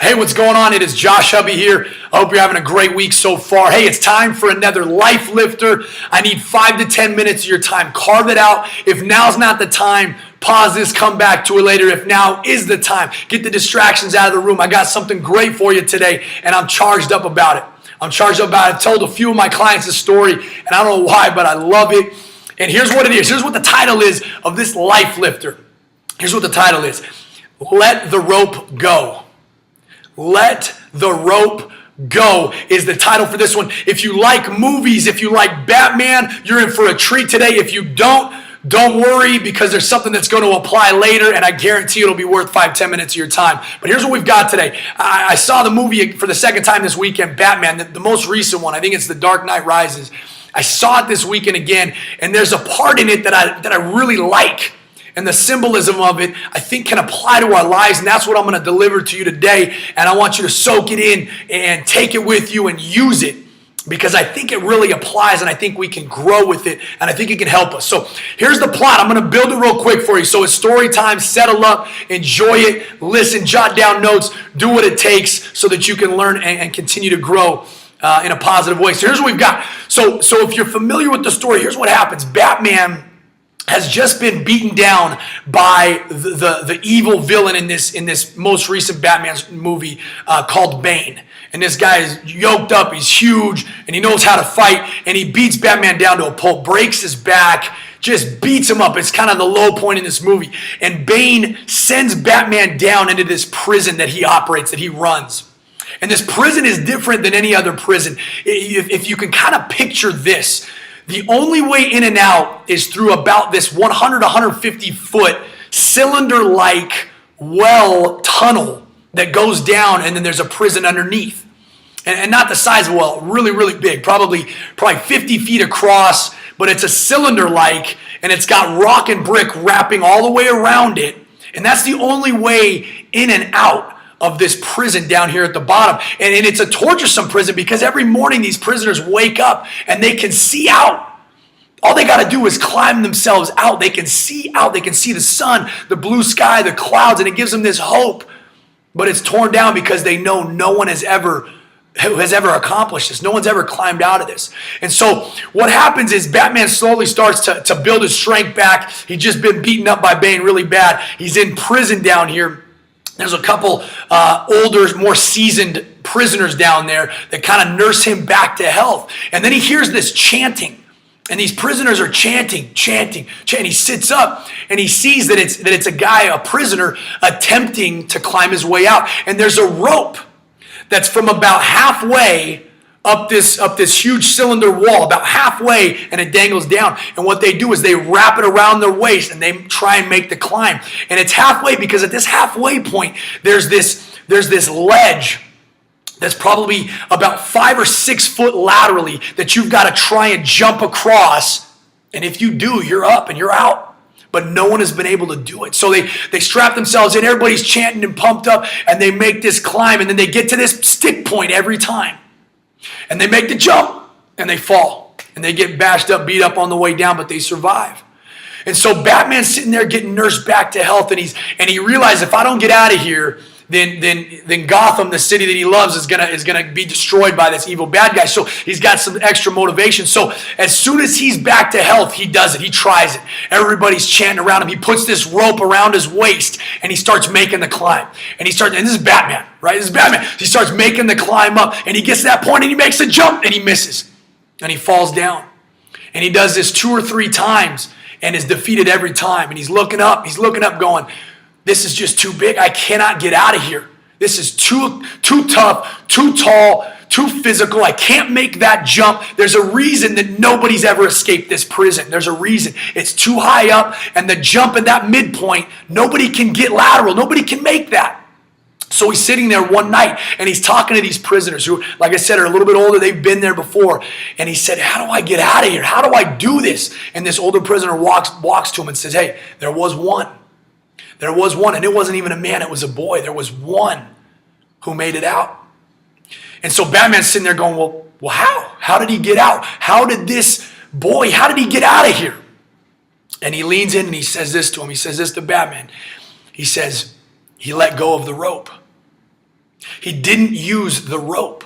Hey, what's going on? It is Josh Hubby here. I hope you're having a great week so far. Hey, it's time for another Life Lifter. I need 5 to 10 minutes of your time. Carve it out. If now's not the time, pause this, come back to it later. If now is the time, get the distractions out of the room. I got something great for you today, and I'm charged up about it. I've told a few of my clients this story, and I don't know why, but I love it. And here's what it is. Here's what the title is of this Life Lifter. Here's what the title is. Let the rope go. Let the rope go is the title for this one. If you like movies, if you like Batman, you're in for a treat today. If you don't worry, because there's something that's going to apply later, and I guarantee it'll be worth 5-10 minutes of your time. But here's what we've got today. I saw the movie for the second time this weekend, Batman, the most recent one. I think it's The Dark Knight Rises. I saw it this weekend again, and there's a part in it that I really like. And the symbolism of it, I think, can apply to our lives, and that's what I'm going to deliver to you today. And I want you to soak it in and take it with you and use it, because I think it really applies, and I think we can grow with it, and I think it can help us. So here's the plot. I'm going to build it real quick for you. So it's story time. Settle up, enjoy it, listen, jot down notes, do what it takes so that you can learn and continue to grow in a positive way. So here's what we've got. So if you're familiar with the story, here's what happens. Batman has just been beaten down by the evil villain in this most recent Batman movie called Bane. And this guy is yoked up, he's huge, and he knows how to fight, and he beats Batman down to a pulp, breaks his back, just beats him up. It's kind of the low point in this movie. And Bane sends Batman down into this prison that he operates, that he runs. And this prison is different than any other prison. If you can kind of picture this, the only way in and out is through about this 100, 150 foot cylinder-like well tunnel that goes down, and then there's a prison underneath. And not the size of a well, really, really big, probably 50 feet across, but it's a cylinder-like, and it's got rock and brick wrapping all the way around it. And that's the only way in and out of this prison down here at the bottom. And it's a torturesome prison, because every morning these prisoners wake up and they can see out. All they got to do is climb themselves out. They can see out. They can see the sun, the blue sky, the clouds, and it gives them this hope. But it's torn down because they know no one has ever accomplished this. No one's ever climbed out of this. And so what happens is Batman slowly starts to build his strength back. He's just been beaten up by Bane really bad. He's in prison down here. There's a couple older, more seasoned prisoners down there that kind of nurse him back to health. And then he hears this chanting. And these prisoners are chanting. He sits up and he sees that it's a guy, a prisoner, attempting to climb his way out. And there's a rope that's from about halfway up this huge cylinder wall, about halfway, and it dangles down. And what they do is they wrap it around their waist and they try and make the climb. And it's halfway, because at this halfway point, there's this ledge that's probably about 5 or 6 foot laterally that you've got to try and jump across. And if you do, you're up and you're out. But no one has been able to do it. So they strap themselves in, everybody's chanting and pumped up, and they make this climb, and then they get to this stick point every time. And they make the jump, and they fall. And they get bashed up, beat up on the way down, but they survive. And so Batman's sitting there getting nursed back to health, and he realizes, if I don't get out of here, then Gotham, the city that he loves, is gonna be destroyed by this evil bad guy. So he's got some extra motivation. So as soon as he's back to health, he does it. He tries it. Everybody's chanting around him. He puts this rope around his waist, and he starts making the climb. And this is Batman, right? This is Batman. He starts making the climb up, and he gets to that point, and he makes a jump, and he misses. And he falls down. And he does this 2 or 3 times, and is defeated every time. And he's looking up going, this is just too big. I cannot get out of here. This is too tough, too tall, too physical. I can't make that jump. There's a reason that nobody's ever escaped this prison. There's a reason. It's too high up, and the jump at that midpoint, nobody can get lateral. Nobody can make that. So he's sitting there one night, and he's talking to these prisoners who, like I said, are a little bit older. They've been there before. And he said, how do I get out of here? How do I do this? And this older prisoner walks to him and says, hey, there was one. There was one, and it wasn't even a man, it was a boy. There was one who made it out. And so Batman's sitting there going, well, how? How did he get out? How did he get out of here? And he leans in and he says this to him. He says this to Batman. He says, he let go of the rope. He didn't use the rope.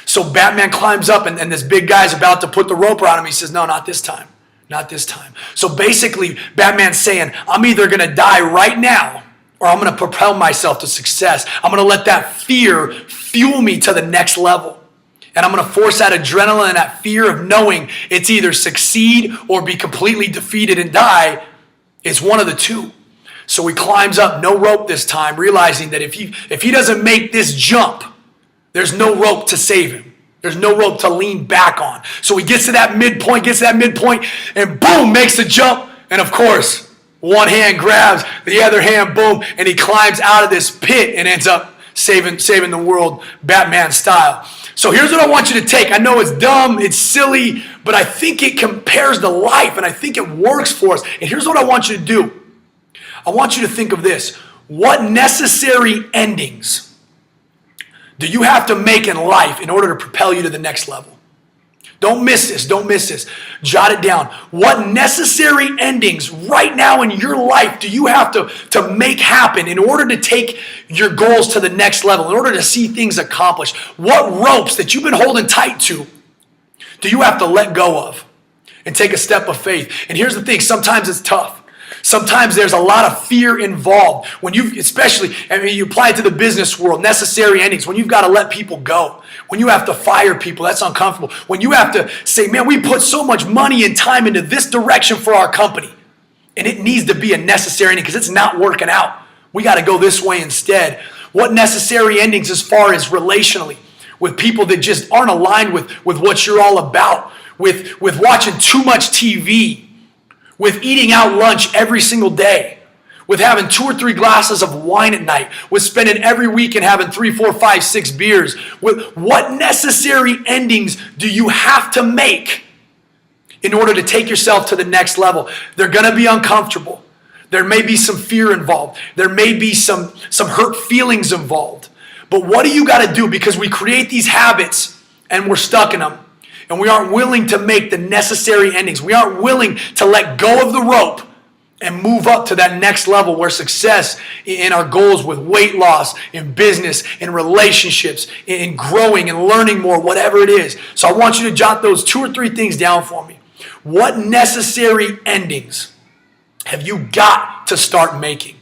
So Batman climbs up and this big guy's about to put the rope around him. He says, no, not this time. Not this time. So basically, Batman's saying, I'm either going to die right now or I'm going to propel myself to success. I'm going to let that fear fuel me to the next level. And I'm going to force that adrenaline and that fear of knowing it's either succeed or be completely defeated and die. It's one of the two. So he climbs up, no rope this time, realizing that if he doesn't make this jump, there's no rope to save him. There's no rope to lean back on. So he gets to that midpoint, and boom, makes the jump. And of course, one hand grabs, the other hand, boom, and he climbs out of this pit and ends up saving the world Batman style. So here's what I want you to take. I know it's dumb, it's silly, but I think it compares to life, and I think it works for us. And here's what I want you to do. I want you to think of this. What necessary endings do you have to make in life in order to propel you to the next level? Don't miss this. Don't miss this. Jot it down. What necessary endings right now in your life do you have to make happen in order to take your goals to the next level, in order to see things accomplished? What ropes that you've been holding tight to do you have to let go of and take a step of faith? And here's the thing. Sometimes it's tough. Sometimes there's a lot of fear involved when you apply it to the business world, necessary endings, when you've got to let people go, when you have to fire people, that's uncomfortable. When you have to say, man, we put so much money and time into this direction for our company, and it needs to be a necessary ending because it's not working out. We got to go this way instead. What necessary endings as far as relationally with people that just aren't aligned with what you're all about, with watching too much TV, with eating out lunch every single day, with having 2 or 3 glasses of wine at night, with spending every weekend having 3, 4, 5, 6 beers. With what necessary endings do you have to make in order to take yourself to the next level? They're going to be uncomfortable. There may be some fear involved. There may be some hurt feelings involved. But what do you got to do? Because we create these habits and we're stuck in them. And we aren't willing to make the necessary endings. We aren't willing to let go of the rope and move up to that next level where success in our goals with weight loss, in business, in relationships, in growing and learning more, whatever it is. So I want you to jot those 2 or 3 things down for me. What necessary endings have you got to start making?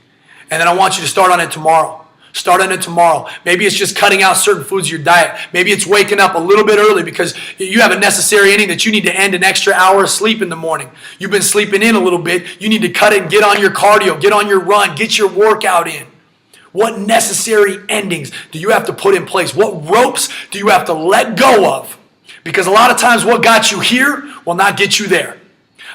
And then I want you to start on it tomorrow. Start on it tomorrow. Maybe it's just cutting out certain foods in your diet. Maybe it's waking up a little bit early because you have a necessary ending that you need to end an extra hour of sleep in the morning. You've been sleeping in a little bit. You need to cut it and get on your cardio, get on your run, get your workout in. What necessary endings do you have to put in place? What ropes do you have to let go of? Because a lot of times what got you here will not get you there.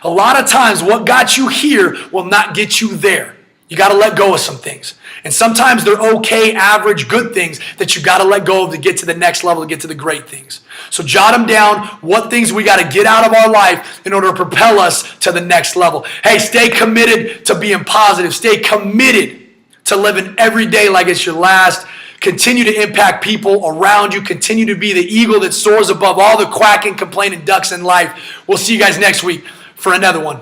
A lot of times what got you here will not get you there. You got to let go of some things. And sometimes they're okay, average, good things that you got to let go of to get to the next level, to get to the great things. So jot them down, what things we got to get out of our life in order to propel us to the next level. Hey, stay committed to being positive. Stay committed to living every day like it's your last. Continue to impact people around you. Continue to be the eagle that soars above all the quacking, complaining ducks in life. We'll see you guys next week for another one.